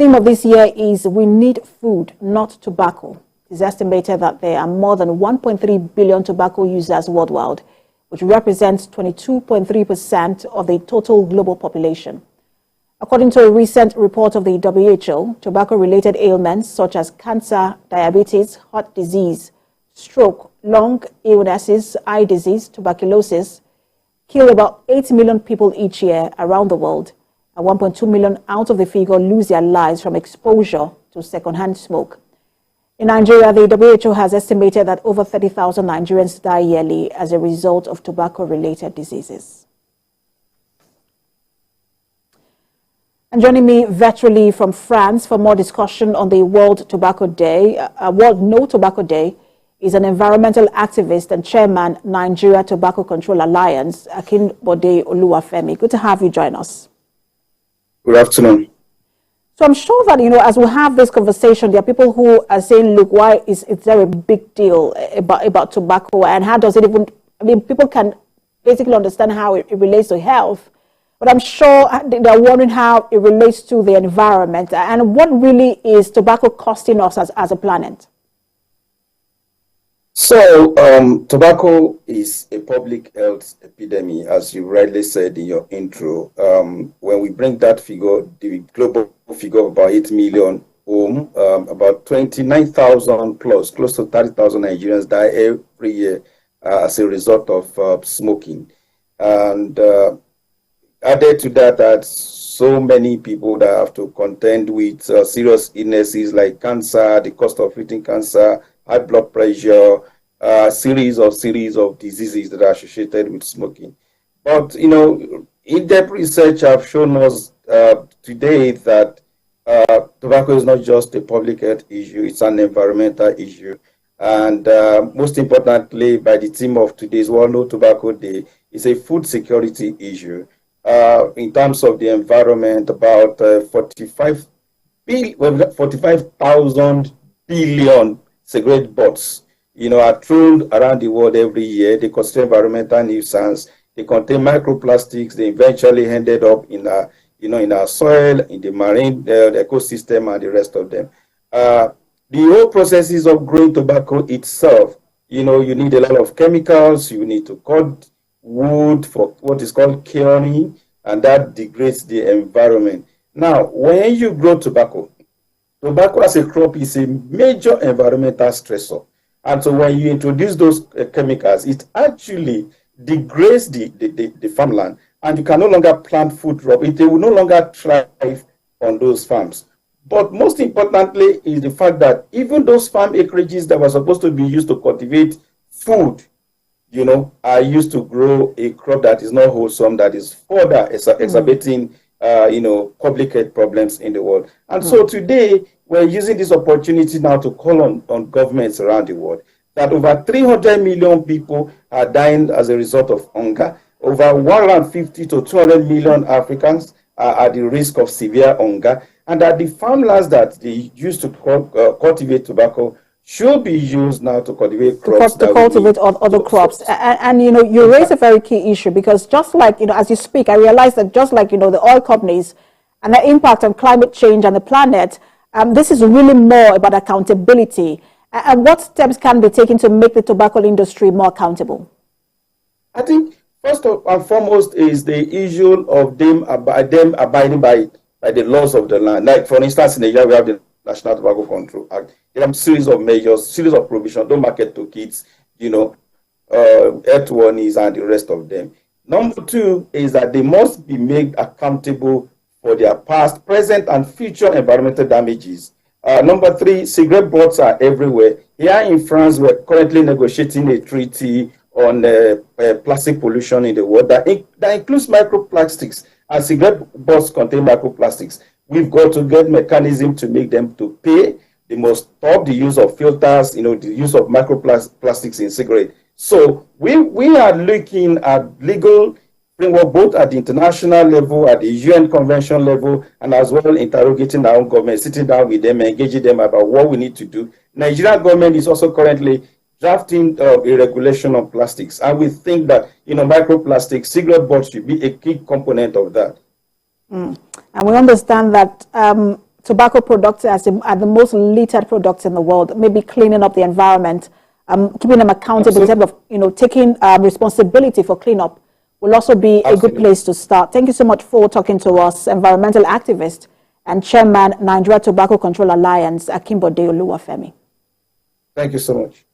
theme of this year is We Need Food, Not Tobacco. It is estimated that there are more than 1.3 billion tobacco users worldwide, which represents 22.3% of the total global population. According to a recent report of the WHO, tobacco-related ailments such as cancer, diabetes, heart disease, stroke, lung illnesses, eye disease, tuberculosis kill about 8 million people each year around the world, and 1.2 million out of the figure lose their lives from exposure to secondhand smoke. In Nigeria, the WHO has estimated that over 30,000 Nigerians die yearly as a result of tobacco-related diseases. And joining me virtually from France for more discussion on the World Tobacco Day, World No Tobacco Day, is an environmental activist and chairman, Nigeria Tobacco Control Alliance, Akinbode Oluwafemi. Good to have you join us. Good afternoon. So I'm sure that, as we have this conversation, there are people who are saying, look, why is there a big deal about tobacco, and how does it even, people can basically understand how it relates to health, but I'm sure they're wondering how it relates to the environment, and what really is tobacco costing us as a planet? So, tobacco is a public health epidemic, as you rightly said in your intro. When we bring that figure, the global figure of about 8 million home, about 29,000 plus, close to 30,000 Nigerians die every year as a result of smoking. And added to that, so many people that have to contend with serious illnesses like cancer, the cost of treating cancer, high blood pressure, series of diseases that are associated with smoking. But, in-depth research have shown us today that tobacco is not just a public health issue, it's an environmental issue. And most importantly, by the theme of today's World No Tobacco Day, it's a food security issue. In terms of the environment, about 45,000 billion cigarette butts, are thrown around the world every year. They cause environmental nuisance. They contain microplastics. They eventually ended up in our soil, in the marine, the ecosystem, and the rest of them. The whole processes of growing tobacco itself, you need a lot of chemicals. You need to cut wood for what is called curing, and that degrades the environment. Now, when you grow tobacco as a crop is a major environmental stressor. And so when you introduce those chemicals, it actually degrades the farmland, and you can no longer plant food crop. They will no longer thrive on those farms. But most importantly is the fact that even those farm acreages that were supposed to be used to cultivate food, are used to grow a crop that is not wholesome, that is further exacerbating, public health problems in the world. And so today, we're using this opportunity now to call on governments around the world that over 300 million people are dying as a result of hunger. Over 150 to 200 million Africans are at the risk of severe hunger, and that the farmlands that they used to cultivate tobacco should be used now to cultivate crops. To cultivate other crops. And you raise a very key issue, because just like, as you speak, I realize that just like, the oil companies and the impact on climate change and the planet, this is really more about accountability. And what steps can be taken to make the tobacco industry more accountable? I think first and foremost is the issue of them abiding by the laws of the land. Like, for instance, in Nigeria, we have the National Tobacco Control Act. There are a series of measures, series of provisions, don't market to kids, health warnings, and the rest of them. Number two is that they must be made accountable for their past, present, and future environmental damages. Number three, cigarette butts are everywhere. Here in France, we're currently negotiating a treaty on plastic pollution in the world that includes microplastics, and cigarette butts contain microplastics. We've got to get mechanism to make them to pay. They must stop the use of filters, the use of microplastics in cigarettes. So we are looking at legal framework both at the international level, at the UN convention level, and as well interrogating our own government, sitting down with them, engaging them about what we need to do. Nigerian government is also currently drafting a regulation on plastics, and we think that microplastics, cigarette butts should be a key component of that. And we understand that tobacco products as are the most littered products in the world, maybe cleaning up the environment, keeping them accountable in terms of, taking responsibility for cleanup will also be a good place to start. Thank you so much for talking to us, environmental activist and chairman, Nigeria Tobacco Control Alliance, Akinbode Oluwafemi. Thank you so much.